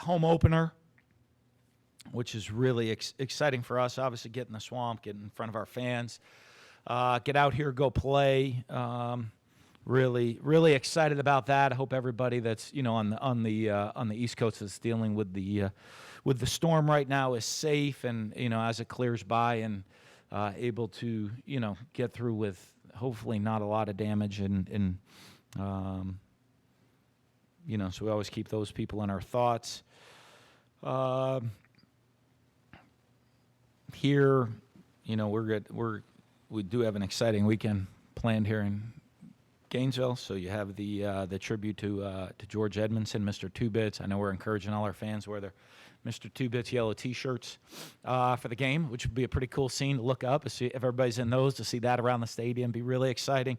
home opener, which is really exciting for us. Obviously, get in the swamp, get in front of our fans, get out here, go play. Really, really excited about that. I hope everybody that's on the East Coast that's dealing with the storm right now is safe, and as it clears by and able to get through with hopefully not a lot of damage and so we always keep those people in our thoughts. Here, we do have an exciting weekend planned here in Gainesville. So you have the tribute to George Edmondson, Mr. Two Bits. I know we're encouraging all our fans to wear their Mr. Two Bits yellow T-shirts for the game, which would be a pretty cool scene to look up. To see if everybody's in those, to see that around the stadium, be really exciting,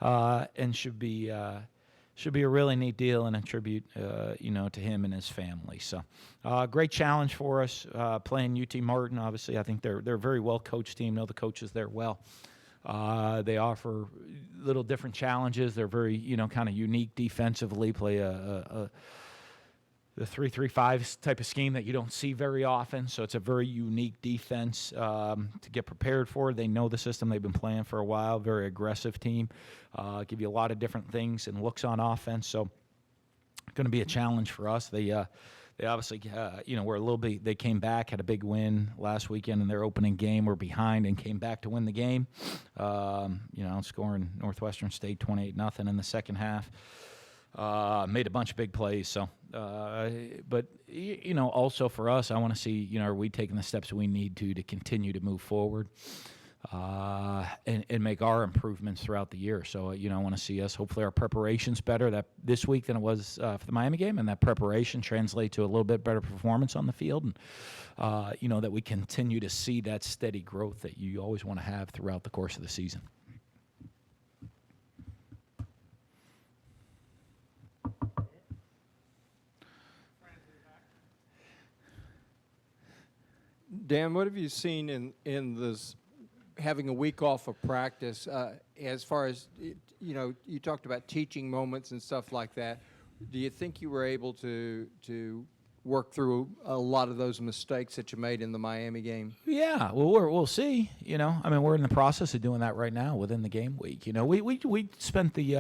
and should be a really neat deal and a tribute, to him and his family. So, great challenge for us playing UT Martin. Obviously, I think they're a very well coached team. Know the coaches there well. They offer little different challenges. They're very, kind of unique defensively. Play the 3-3-5 type of scheme that you don't see very often. So it's a very unique defense to get prepared for. They know the system. They've been playing for a while. Very aggressive team. Give you a lot of different things and looks on offense. So going to be a challenge for us. They obviously, were a little bit. They came back, had a big win last weekend in their opening game. Were behind and came back to win the game. Scoring Northwestern State 28-0 in the second half. Made a bunch of big plays. So, but also for us, I want to see, are we taking the steps we need to continue to move forward, and make our improvements throughout the year. So, I want to see us, hopefully our preparation's better this week than it was for the Miami game, and that preparation translate to a little bit better performance on the field, and, that we continue to see that steady growth that you always want to have throughout the course of the season. Dan, what have you seen in this having a week off of practice as far as, you talked about teaching moments and stuff like that. Do you think you were able to work through a lot of those mistakes that you made in the Miami game? Yeah, well, we'll see. We're in the process of doing that right now within the game week. We spent we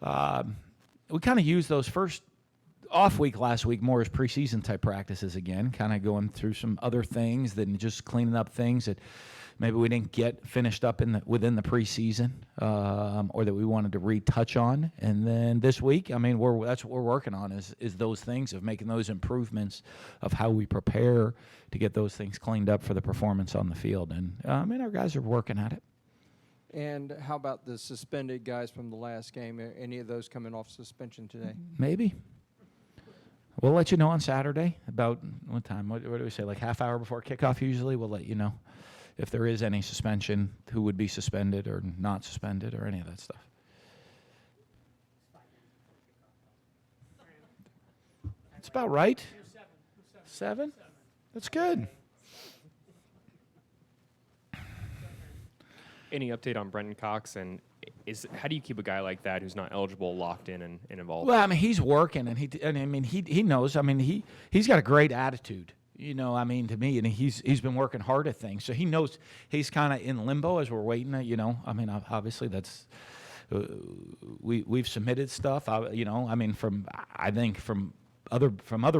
kind of used those first off week last week more as preseason type practices again, kind of going through some other things than just cleaning up things that maybe we didn't get finished up within the preseason, or that we wanted to retouch on. And then this week, that's what we're working on is those things of making those improvements of how we prepare to get those things cleaned up for the performance on the field. And our guys are working at it. And how about the suspended guys from the last game? Are any of those coming off suspension today? Maybe. We'll let you know on Saturday about what time. What do we say, like half hour before kickoff usually? We'll let you know if there is any suspension, who would be suspended or not suspended or any of that stuff. It's about right. 7? That's good. Any update on Brendon Cox, and how do you keep a guy like that who's not eligible locked in and involved? Well, he's working, and he knows. He's got a great attitude. To me, and he's been working hard at things, so he knows he's kind of in limbo as we're waiting. Obviously that's we've submitted stuff. From other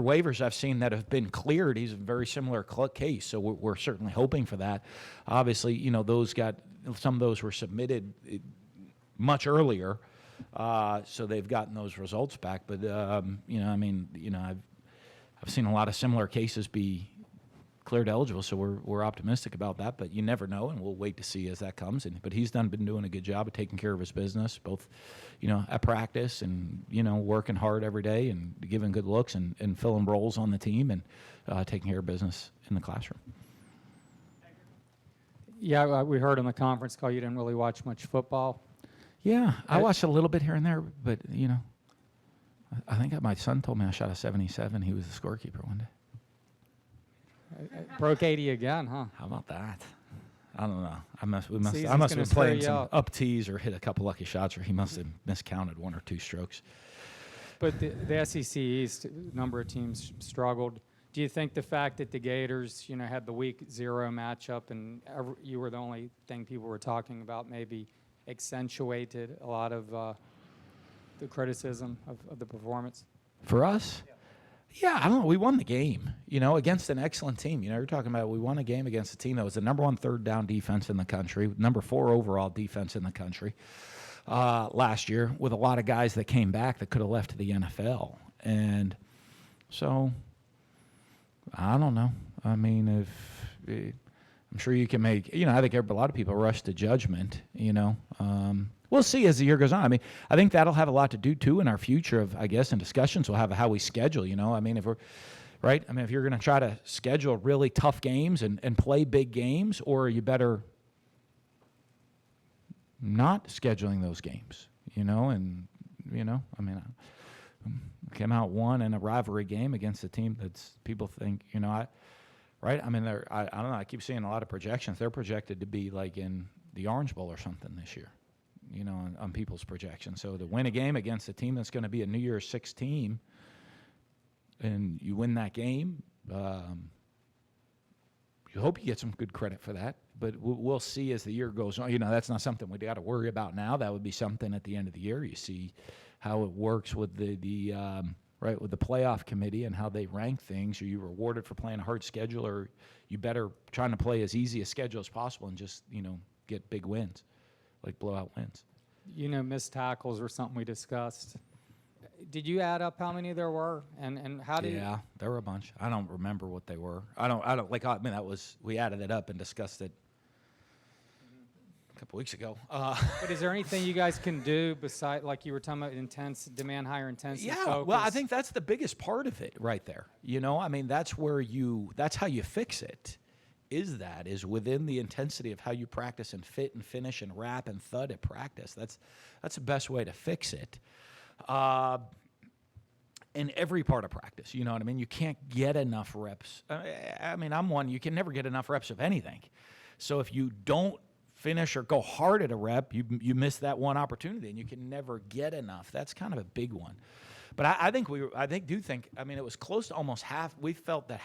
waivers I've seen that have been cleared, he's a very similar case. So we're certainly hoping for that. Obviously, some of those were submitted much earlier, so they've gotten those results back. But I've seen a lot of similar cases be cleared eligible, so we're optimistic about that. But you never know, and we'll wait to see as that comes. But he's been doing a good job of taking care of his business, both at practice and working hard every day and giving good looks and filling roles on the team and taking care of business in the classroom. Yeah, we heard on the conference call you didn't really watch much football. Yeah, I watched a little bit here and there, but I think my son told me I shot a 77. He was the scorekeeper one day. Broke 80 again, huh? How about that? I don't know. I must have been playing some up tees or hit a couple lucky shots, or he must have miscounted one or two strokes. But the SEC East, number of teams struggled. Do you think the fact that the Gators, had the week 0 matchup and you were the only thing people were talking about maybe accentuated a lot of the criticism of the performance? For us? Yeah, I don't know. We won the game, against an excellent team. You're talking about we won a game against a team that was the number 1 third down defense in the country, number 4 overall defense in the country last year, with a lot of guys that came back that could have left to the NFL. And so, I don't know. I mean, I'm sure you can make, I think a lot of people rush to judgment, We'll see as the year goes on. I mean, I think that'll have a lot to do, too, in our future of, I guess, in discussions we'll have how we schedule, I mean, if we're, right? I mean, if you're going to try to schedule really tough games and play big games, or are you better not scheduling those games, and, I mean, came out won in a rivalry game against a team that's people think, right? I mean, I don't know. I keep seeing a lot of projections. They're projected to be like in the Orange Bowl or something this year, on people's projections. So to win a game against a team that's going to be a New Year's Six team, and you win that game, you hope you get some good credit for that. But we'll see as the year goes on. That's not something we got to worry about now. That would be something at the end of the year. You see how it works with the right, with the playoff committee and how they rank things. Are you rewarded for playing a hard schedule, or you better trying to play as easy a schedule as possible and just, get big wins, like blowout wins? Missed tackles were something we discussed. Did you add up how many there were, and how did? Yeah, there were a bunch. I don't remember what they were. I don't that was, we added it up and discussed it a couple weeks ago. But is there anything you guys can do beside, like you were talking about, demand higher intensity? Yeah, focus? well, I think that's the biggest part of it right there. I mean, that's how you fix it. Is within the intensity of how you practice and fit and finish and wrap and thud at practice. That's the best way to fix it. In every part of practice, you know what I mean? You can't get enough reps. I mean, you can never get enough reps of anything. So if you don't finish or go hard at a rep, you miss that one opportunity, and you can never get enough. That's kind of a big one. But I think it was close to almost half. We felt that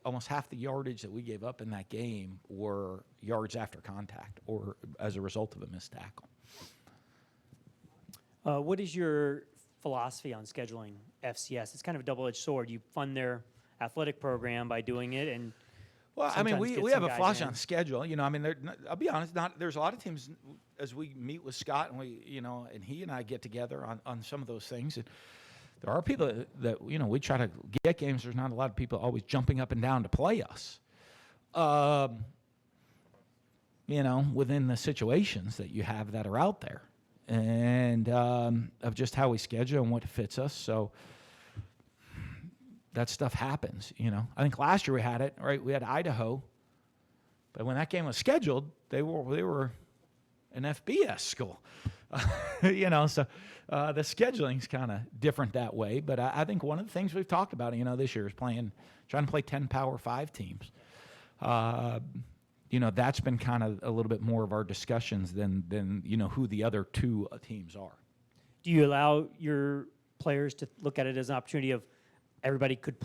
almost half the yardage that we gave up in that game were yards after contact or as a result of a missed tackle. What is your philosophy on scheduling FCS? It's kind of a double-edged sword. You fund their athletic program by doing it, and well, I mean, we have a philosophy on in. schedule. I mean, I'll be honest. There's a lot of teams as we meet with Scott and and he and I get together on some of those things. And there are people that we try to get games. There's not a lot of people always jumping up and down to play us. Within the situations that you have that are out there, and of just how we schedule and what fits us. So that stuff happens, I think last year we had it, right? We had Idaho, but when that game was scheduled, they were an FBS school, so the scheduling's kind of different that way. But I think one of the things we've talked about, this year is trying to play 10 Power 5 teams. That's been kind of a little bit more of our discussions than who the other two teams are. Do you allow your players to look at it as an opportunity of everybody could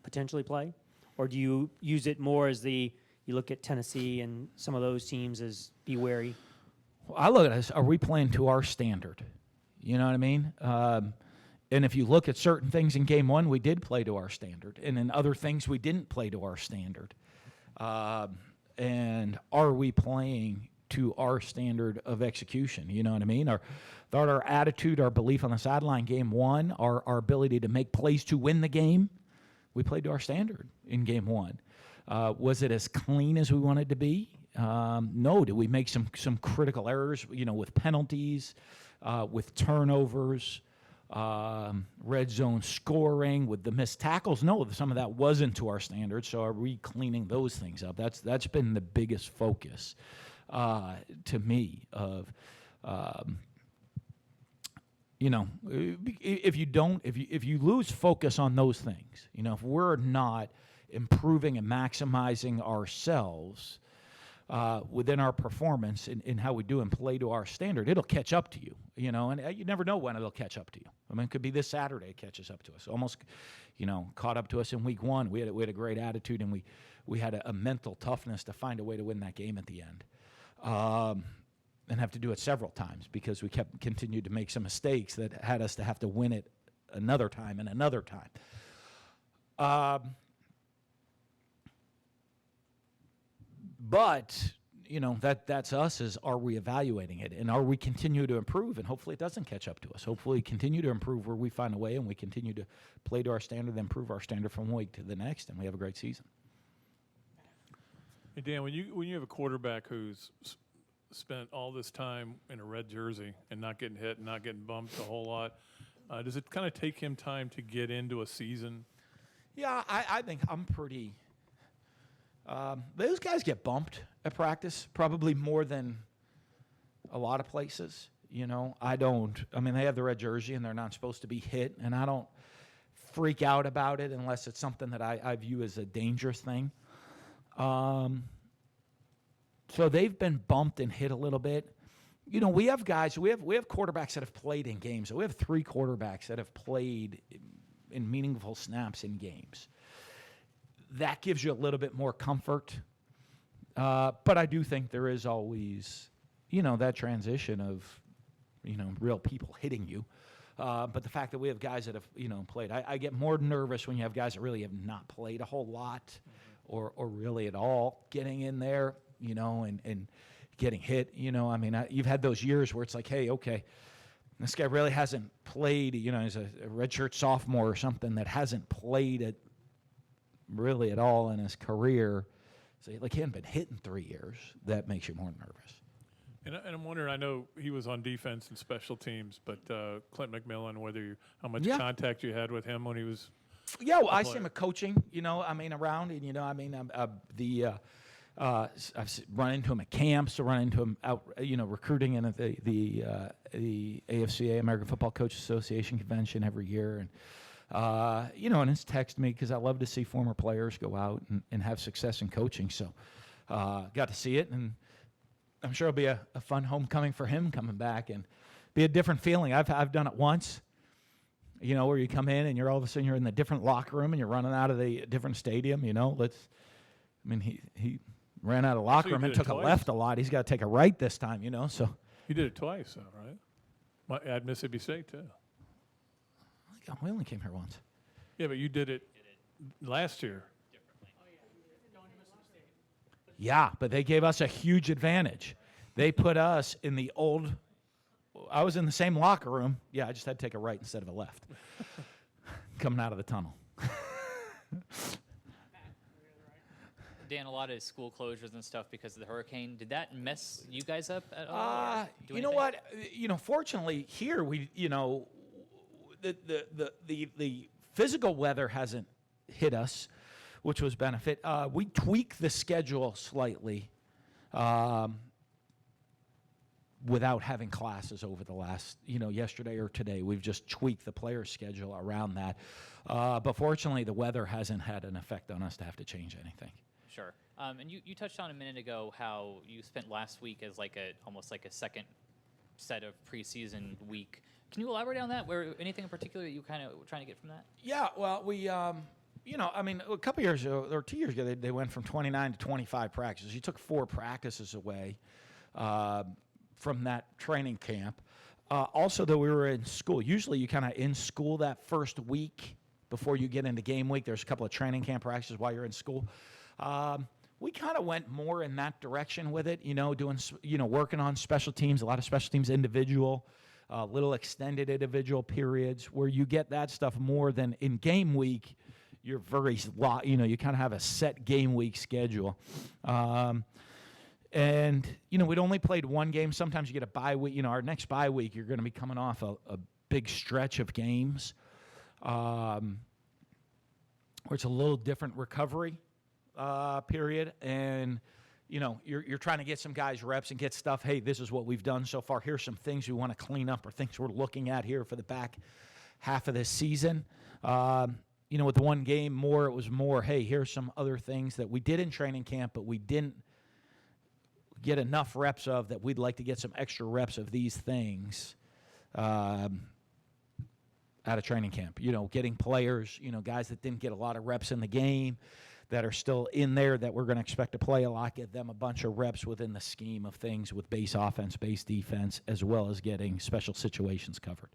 potentially play? Or do you use it more as you look at Tennessee and some of those teams as be wary? Well, I look at it as, are we playing to our standard? You know what I mean? And if you look at certain things in game one, we did play to our standard. And in other things, we didn't play to our standard. And are we playing to our standard of execution? You know what I mean? Our attitude, our belief on the sideline game one, our ability to make plays to win the game, we played to our standard in game one. Was it as clean as we wanted to be? No. Did we make some critical errors, with penalties, with turnovers, red zone scoring, with the missed tackles? No, some of that wasn't to our standards. So are we cleaning those things up? That's been the biggest focus to me of, if you lose focus on those things, if we're not improving and maximizing ourselves, within our performance in how we do and play to our standard, it'll catch up to you, you know, and you never know when it'll catch up to you. I mean, it could be this Saturday it catches up to us. Almost, you know, caught up to us in week 1. We had a great attitude, and we had a mental toughness to find a way to win that game at the end. And have to do it several times because we continued to make some mistakes that had us to have to win it another time and another time. But, you know, that's us, is are we evaluating it, and are we continue to improve, and hopefully it doesn't catch up to us. Hopefully we continue to improve where we find a way, and we continue to play to our standard and improve our standard from one week to the next, and we have a great season. Hey, Dan, when you have a quarterback who's spent all this time in a red jersey and not getting hit and not getting bumped a whole lot, does it kind of take him time to get into a season? Yeah, I think I'm pretty those guys get bumped at practice probably more than a lot of places. You know, I mean, they have the red jersey and they're not supposed to be hit, and I don't freak out about it unless it's something that I view as a dangerous thing. So they've been bumped and hit a little bit. You know, we have guys, we have quarterbacks that have played in games. So we have 3 quarterbacks that have played in meaningful snaps in games. That gives you a little bit more comfort. But I do think there is always, you know, that transition of, you know, real people hitting you. But the fact that we have guys that have, you know, played, I get more nervous when you have guys that really have not played a whole lot or really at all getting in there, you know, and getting hit. You know, I mean, you've had those years where it's like, hey, okay, this guy really hasn't played, you know, he's a redshirt sophomore or something that hasn't played it really at all in his career. So, like, he hadn't been hit in 3 years. That makes you more nervous. And I'm wondering, I know he was on defense and special teams, but Clint McMillan, how much contact you had with him when he was. Yeah, well, I see him at coaching, you know, I mean, around, and, you know, I mean, I've run into him at camps, run into him out, you know, recruiting in at the AFCA, American Football Coaches Association convention every year, and you know, and he's texted me because I love to see former players go out and have success in coaching. So, got to see it, and I'm sure it'll be a fun homecoming for him coming back, and be a different feeling. I've done it once. You know, where you come in and you're all of a sudden you're in the different locker room and you're running out of the different stadium. You know, he ran out of the locker room and took a left a lot. He's got to take a right this time. You know, so You did it twice, though, right? At Mississippi State too. We only came here once. Yeah, but you did it last year. Yeah, but they gave us a huge advantage. They put us in the old. I was in the same locker room. Yeah, I just had to take a right instead of a left. Coming out of the tunnel. Dan, a lot of school closures and stuff because of the hurricane. Did that mess you guys up at all? You know what? You know, fortunately here the physical weather hasn't hit us, which was benefit. We tweaked the schedule slightly without having classes over the last, yesterday or today. We've just tweaked the player schedule around that. But fortunately, the weather hasn't had an effect on us to have to change anything. Sure. And you touched on a minute ago how you spent last week as almost like a second set of preseason week. Can you elaborate on that? Anything in particular that you kind of were trying to get from that? Yeah, well, we, a couple years ago, or 2 years ago, they went from 29 to 25 practices. You took 4 practices away from that training camp. Also, though, we were in school. Usually you kind of in school that first week before you get into game week. There's a couple of training camp practices while you're in school. We kind of went more in that direction with it, working on special teams, a lot of special teams individual, little extended individual periods where you get that stuff more than in game week. You're you kind of have a set game week schedule. And, we'd only played one game. Sometimes you get a bye week. Our next bye week, you're going to be coming off a big stretch of games where it's a little different recovery period. And, you're trying to get some guys reps and get stuff. Hey, this is what we've done so far. Here's some things we want to clean up or things we're looking at here for the back half of this season. With the one game it was more, hey, here's some other things that we did in training camp, but we didn't get enough reps of that we'd like to get some extra reps of these things out of training camp. Getting players, guys that didn't get a lot of reps in the game that are still in there that we're going to expect to play a lot, get them a bunch of reps within the scheme of things with base offense, base defense, as well as getting special situations covered.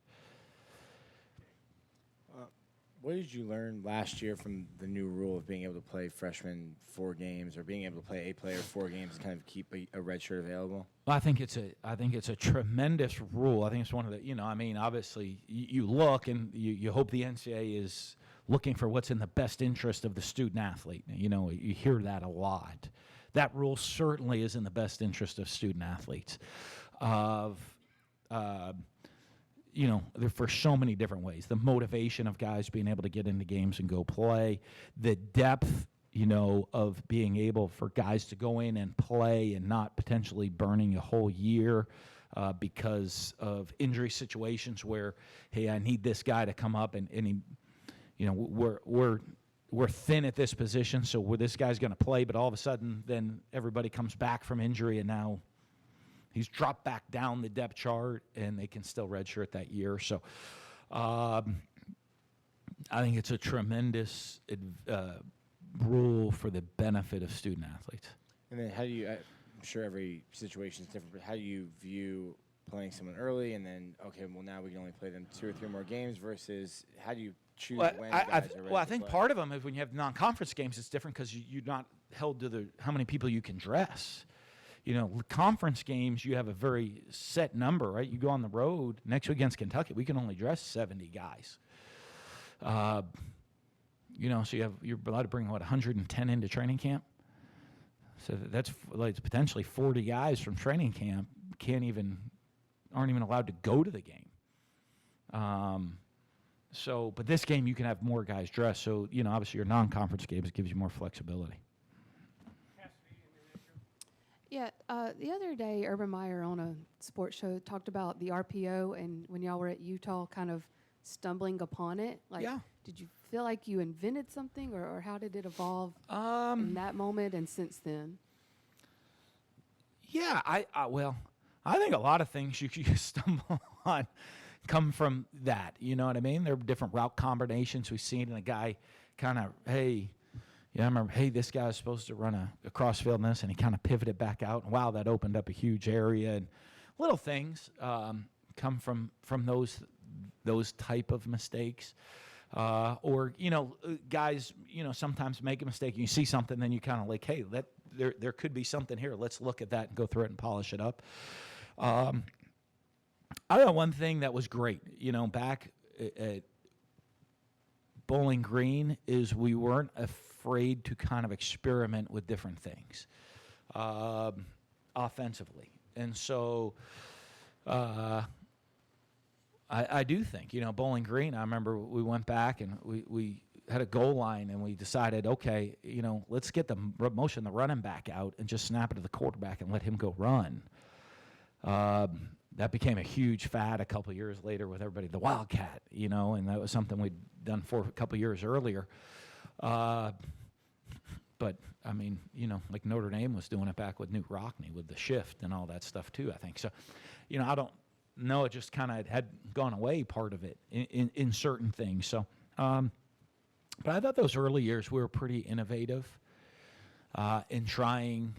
What did you learn last year from the new rule of being able to play freshmen 4 games, or being able to play a player 4 games to kind of keep a red shirt available? Well, I think it's a tremendous rule. I think it's one of the, obviously you look and you hope the NCAA is looking for what's in the best interest of the student athlete. You hear that a lot. That rule certainly is in the best interest of student athletes. For so many different ways. The motivation of guys being able to get into games and go play, the depth, of being able for guys to go in and play and not potentially burning a whole year because of injury situations where, hey, I need this guy to come up and he, we're thin at this position, so this guy's going to play, but all of a sudden then everybody comes back from injury and now he's dropped back down the depth chart, and they can still redshirt that year. So I think it's a tremendous rule for the benefit of student athletes. And then how do you, I'm sure every situation is different, but how do you view playing someone early and then, okay, well, now we can only play them 2 or 3 more games versus how do you choose when guys are ready I to think play? part of them is when you have non-conference games, it's different because you're not held to how many people you can dress. Conference games, you have a very set number, right? You go on the road next week against Kentucky, we can only dress 70 guys. So you're allowed to bring 110 into training camp. So that's like potentially 40 guys from training camp aren't even allowed to go to the game. But this game you can have more guys dressed. So obviously your non-conference games gives you more flexibility. Yeah, the other day, Urban Meyer on a sports show talked about the RPO, and when y'all were at Utah, kind of stumbling upon it. Yeah. Did you feel like you invented something, or how did it evolve in that moment and since then? Yeah, I think a lot of things you stumble on come from that. You know what I mean? There are different route combinations we've seen, and a guy kind of, hey. Yeah, I remember, hey, this guy's supposed to run a crossfield in this, and he kind of pivoted back out. And wow, that opened up a huge area. And little things come from those type of mistakes. Or, guys, sometimes make a mistake. You see something, then you kind of like, hey, there could be something here. Let's look at that and go through it and polish it up. I thought one thing that was great, back at Bowling Green is we weren't afraid to kind of experiment with different things offensively. And so I do think, Bowling Green, I remember we went back and we had a goal line and we decided, okay, let's get the motion the running back out and just snap it to the quarterback and let him go run. That became a huge fad a couple of years later with everybody, the Wildcat, and that was something we'd done for a couple of years earlier. But, I mean, like Notre Dame was doing it back with Newt Rockne with the shift and all that stuff too, I think. So, I don't know, it just kind of had gone away, part of it, in certain things. So, but I thought those early years we were pretty innovative in trying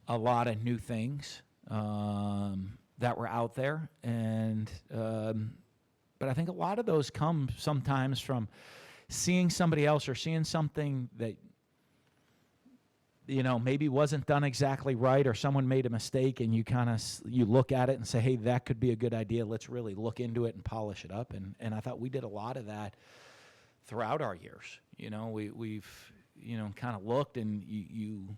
a lot of new things that were out there. And but I think a lot of those come sometimes from seeing somebody else or seeing something that maybe wasn't done exactly right, or someone made a mistake, and you look at it and say, hey, that could be a good idea. Let's really look into it and polish it up. And I thought we did a lot of that throughout our years. We've kind of looked, and you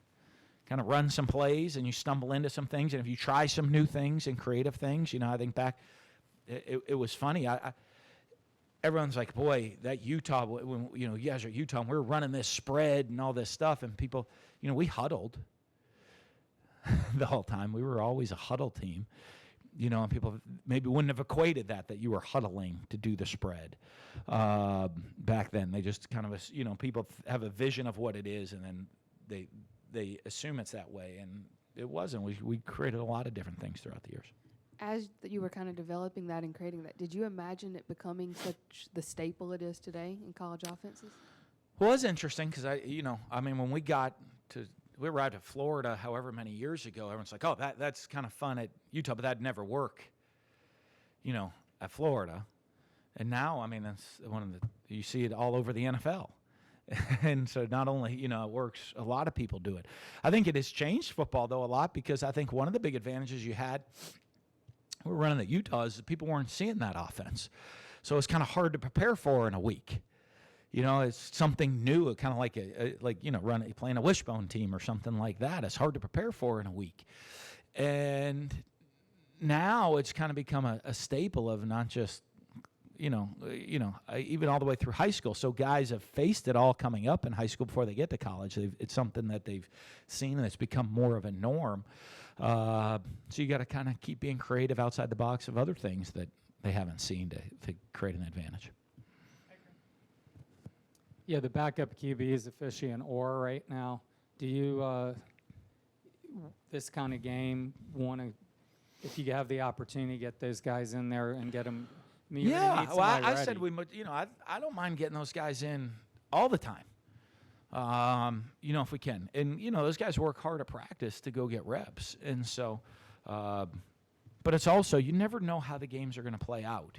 kind of run some plays and you stumble into some things, and if you try some new things and creative things, I think back, it was funny. Everyone's like, boy, that Utah, when you guys are at Utah, and we're running this spread and all this stuff, and people, we huddled the whole time. We were always a huddle team, and people maybe wouldn't have equated that you were huddling to do the spread back then. They just kind of, people have a vision of what it is, and then they assume it's that way. And it wasn't. We created a lot of different things throughout the years. As you were kind of developing that and creating that, did you imagine it becoming such the staple it is today in college offenses? Well, it's interesting because when we arrived at Florida however many years ago, everyone's like, oh, that's kind of fun at Utah, but that'd never work, at Florida. And now, that's you see it all over the NFL. And so not only, it works, a lot of people do it. I think it has changed football, though, a lot, because I think one of the big advantages you had, we're running at Utah, is that people weren't seeing that offense. So it's kind of hard to prepare for in a week. It's something new, kind of like playing a wishbone team or something like that. It's hard to prepare for in a week. And now it's kind of become a staple of not just, even all the way through high school. So guys have faced it all coming up in high school before they get to college. It's something that they've seen, and it's become more of a norm. So you got to kind of keep being creative outside the box of other things that they haven't seen to create an advantage. Yeah, the backup QB is officially an or right now. Do you, this kind of game, want to, if you have the opportunity, get those guys in there and get them? Yeah, well, I said I don't mind getting those guys in all the time, if we can. And, those guys work hard at practice to go get reps. And so, but it's also, you never know how the games are going to play out,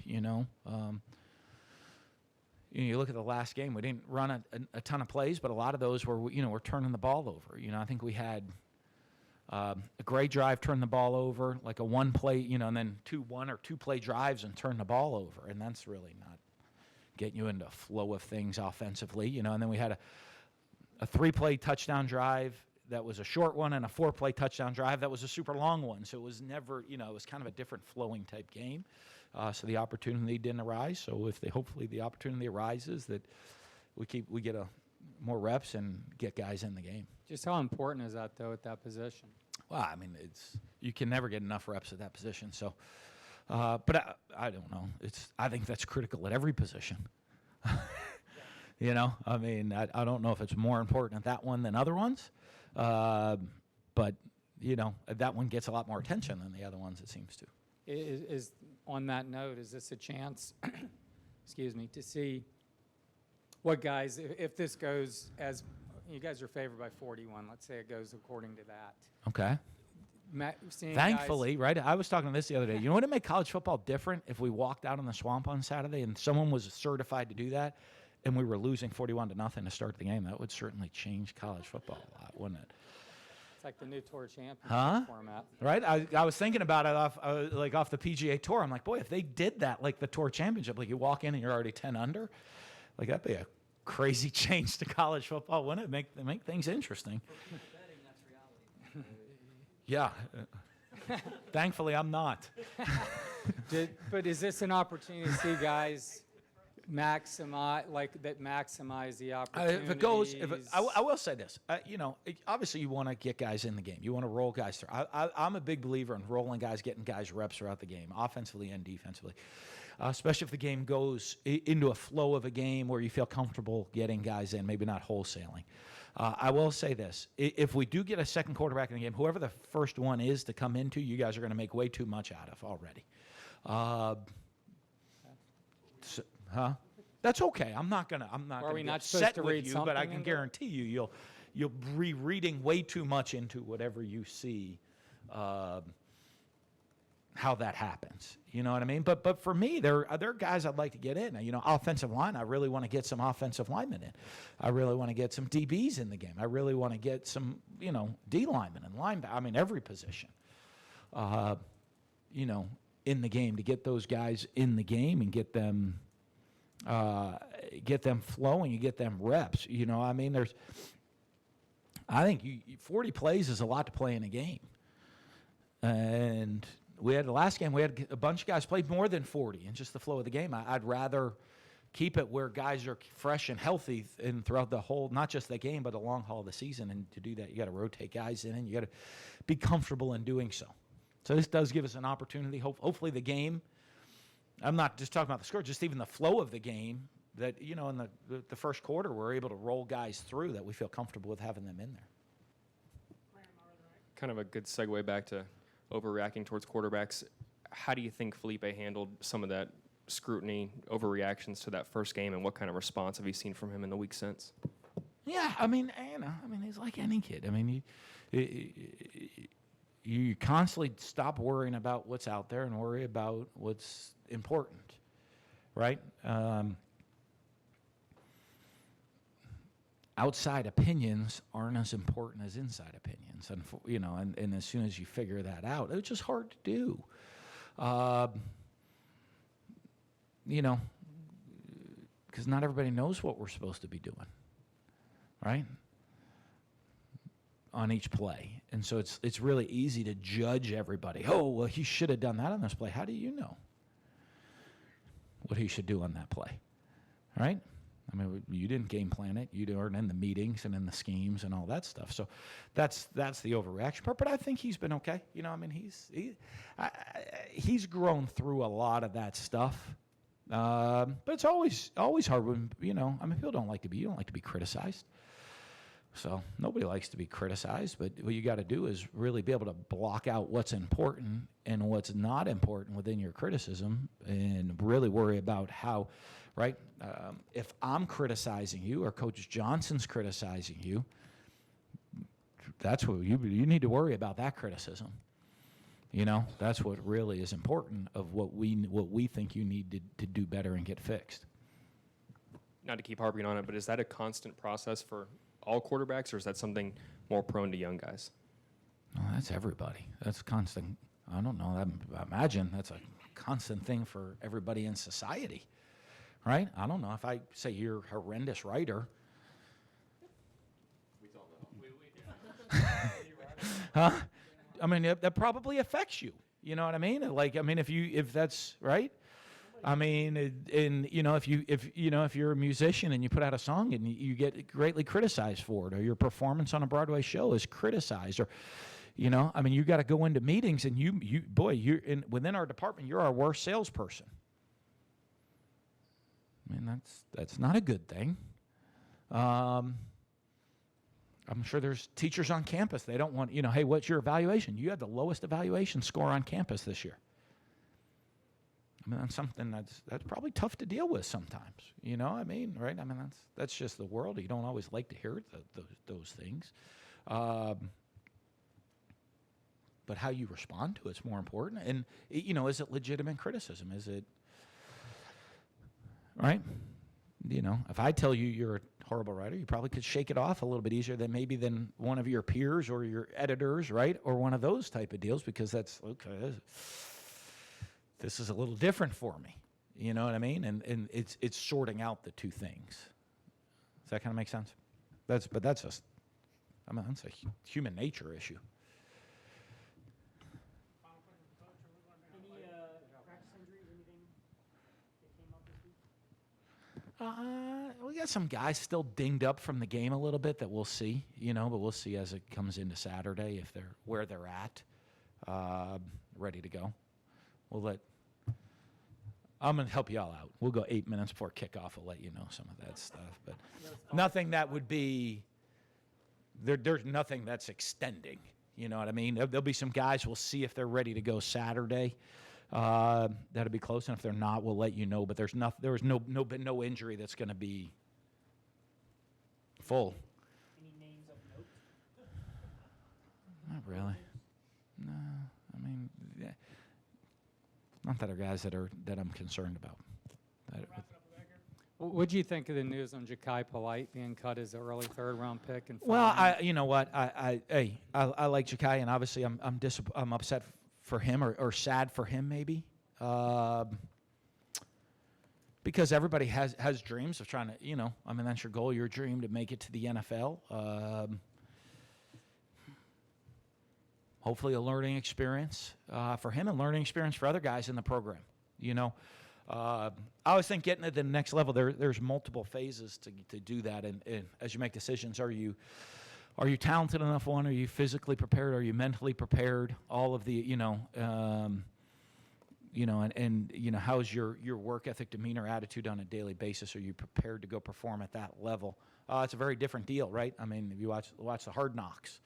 You look at the last game, we didn't run a ton of plays, but a lot of those were, we're turning the ball over. I think we had a great drive, turn the ball over, like a one play, and then one or two play drives and turn the ball over. And that's really not getting you into a flow of things offensively, and then we had a 3-play touchdown drive that was a short one and a 4-play touchdown drive that was a super long one. So it was never, it was kind of a different flowing type game. So the opportunity didn't arise. So hopefully the opportunity arises, that we get more reps and get guys in the game. Just how important is that, though, at that position? Well, you can never get enough reps at that position. So, but I don't know. I think that's critical at every position. I don't know if it's more important at that one than other ones, but that one gets a lot more attention than the other ones, it seems to. Is on that note, is this a chance, excuse me, to see what guys, if this goes as, you guys are favored by 41, let's say it goes according to that. Okay. Thankfully, right? I was talking to this the other day. You know what would make college football different if we walked out on the Swamp on Saturday and someone was certified to do that and we were losing 41-0 to start the game? That would certainly change college football a lot, wouldn't it? It's like the new tour championship format. Right? I was thinking about it off the PGA Tour. I'm like, boy, if they did that like the tour championship, like you walk in and you're already 10 under, like that'd be a crazy change to college football, wouldn't it? Make things interesting. Yeah. Thankfully, I'm not. But is this an opportunity to see guys maximize the opportunities? I will say this. Obviously you want to get guys in the game. You want to roll guys through. I'm a big believer in rolling guys, getting guys reps throughout the game, offensively and defensively. Especially if the game goes into a flow of a game where you feel comfortable getting guys in, maybe not wholesaling. I will say this. If we do get a second quarterback in the game, whoever the first one is to come into, you guys are going to make way too much out of already. That's okay. I'm not gonna be upset with you, but I can guarantee you'll be reading way too much into whatever you see. How that happens, you know what I mean? But for me, there are guys I'd like to get in. Offensive line, I really want to get some offensive linemen in. I really want to get some DBs in the game. I really want to get some, D linemen and linebackers. Every position, in the game, to get those guys in the game and get them flowing and get them reps. I think 40 plays is a lot to play in a game, and we had the last game, we had a bunch of guys played more than 40 in just the flow of the game. I'd rather keep it where guys are fresh and healthy and throughout the whole, not just the game, but the long haul of the season. And to do that, you got to rotate guys in and you got to be comfortable in doing so. So this does give us an opportunity. Hopefully the game, I'm not just talking about the score, just even the flow of the game, that, in the first quarter, we're able to roll guys through that we feel comfortable with having them in there. kind of a good segue back to overreacting towards quarterbacks. How do you think Felipe handled some of that scrutiny, overreactions to that first game, and what kind of response have you seen from him in the week since? Yeah, I mean, he's like any kid. I mean, you constantly stop worrying about what's out there and worry about what's important, right? Outside opinions aren't as important as inside opinions, and and as soon as you figure that out, it's just hard to do. Because not everybody knows what we're supposed to be doing, right? On each play. And so it's really easy to judge everybody. Oh, well, he should have done that on this play. How do you know what he should do on that play, right? I mean, you didn't game plan it. You weren't in the meetings and in the schemes and all that stuff. So that's the overreaction part. But I think he's been okay. He's grown through a lot of that stuff. But it's always hard when people don't like to be criticized. So nobody likes to be criticized. But what you got to do is really be able to block out what's important and what's not important within your criticism, and really worry about how. Right? If I'm criticizing you or Coach Johnson's criticizing you, that's what you need to worry about, that criticism. That's what really is important of what we think you need to do better and get fixed. Not to keep harping on it, but is that a constant process for all quarterbacks, or is that something more prone to young guys? Oh, that's everybody. That's constant. I don't know. I imagine that's a constant thing for everybody in society. Right? I don't know. If I say you're a horrendous writer. We don't know. Huh? I mean, that probably affects you. You know what I mean? If that's right. I mean, if you're a musician and you put out a song and you get greatly criticized for it, or your performance on a Broadway show is criticized, or you got to go into meetings and within our department, you're our worst salesperson. I mean, that's not a good thing. I'm sure there's teachers on campus. They don't want, hey, what's your evaluation? You had the lowest evaluation score on campus this year. I mean, that's something that's probably tough to deal with sometimes. Right? I mean, that's just the world. You don't always like to hear those things. But how you respond to it's more important. And, is it legitimate criticism? Is it... Right? If I tell you you're a horrible writer, you probably could shake it off a little bit easier than one of your peers or your editors, right? Or one of those type of deals, because that's, okay, this is a little different for me. You know what I mean? And it's sorting out the two things. Does that kind of make sense? That's a human nature issue. We got some guys still dinged up from the game a little bit that we'll see, but we'll see as it comes into Saturday if they're where they're at, ready to go. I'm going to help you all out. We'll go 8 minutes before kickoff. I'll let you know some of that stuff, but nothing that would be, there's nothing that's extending, you know what I mean? There'll be some guys, we'll see if they're ready to go Saturday. That'll be close, and if they're not, we'll let you know. But there was no injury that's going to be full. Any names of note? Not really. No, I mean, not that are guys that I'm concerned about. What do you think of the news on Ja'Kai Polite being cut as an early third-round pick? Well, you know what? I like Ja'Kai, and obviously I'm upset for him or sad for him maybe, because everybody has dreams of trying to, that's your goal, your dream to make it to the NFL. Hopefully a learning experience for him and learning experience for other guys in the program. I always think getting to the next level, there's multiple phases to do that, and as you make decisions, are you talented enough? One, are you physically prepared? Are you mentally prepared? All of the, how's your work ethic, demeanor, attitude on a daily basis? Are you prepared to go perform at that level? It's a very different deal, right? I mean, if you watch the Hard Knocks,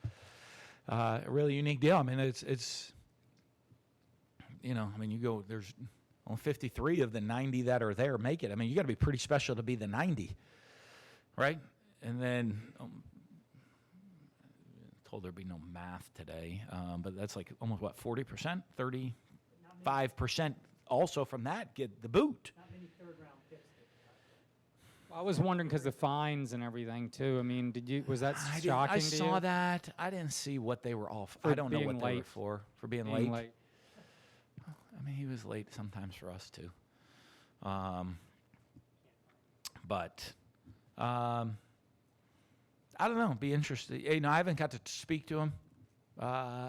a really unique deal. I mean, it's you know, I mean, you go, there's only 53 of the 90 that are there make it. I mean, you got to be pretty special to be the 90, right? And then told there'd be no math today, but that's like almost what, 40%, 35% also from that get the boot. Not many third-round picks. I was wondering because the fines and everything too. I mean, was that I shocking to you? saw that. I didn't see what they were off. For I don't know being what they were late. for being Being late. I mean, he was late sometimes for us too. But I don't know. Be interested. You know, I haven't got to speak to him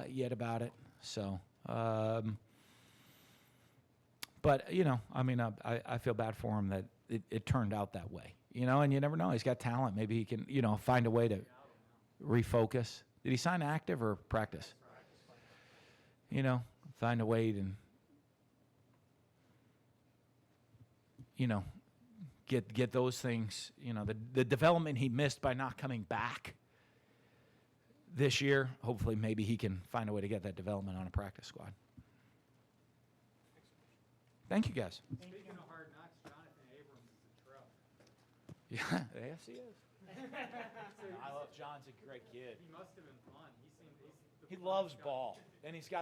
yet about it. So, but you know, I mean, I feel bad for him that it turned out that way. You know, and you never know. He's got talent. Maybe he can, you know, find a way to refocus. Did he sign active or practice? You know, find a way to, you know, get those things, you know, the development he missed by not coming back this year. Hopefully, maybe he can find a way to get that development on a practice squad. Thank you, guys. Speaking of hard knocks, Jonathan Abrams is a pro. Yeah, yes, he is. I love John's a great kid. He must have been fun. He loves ball, and he's got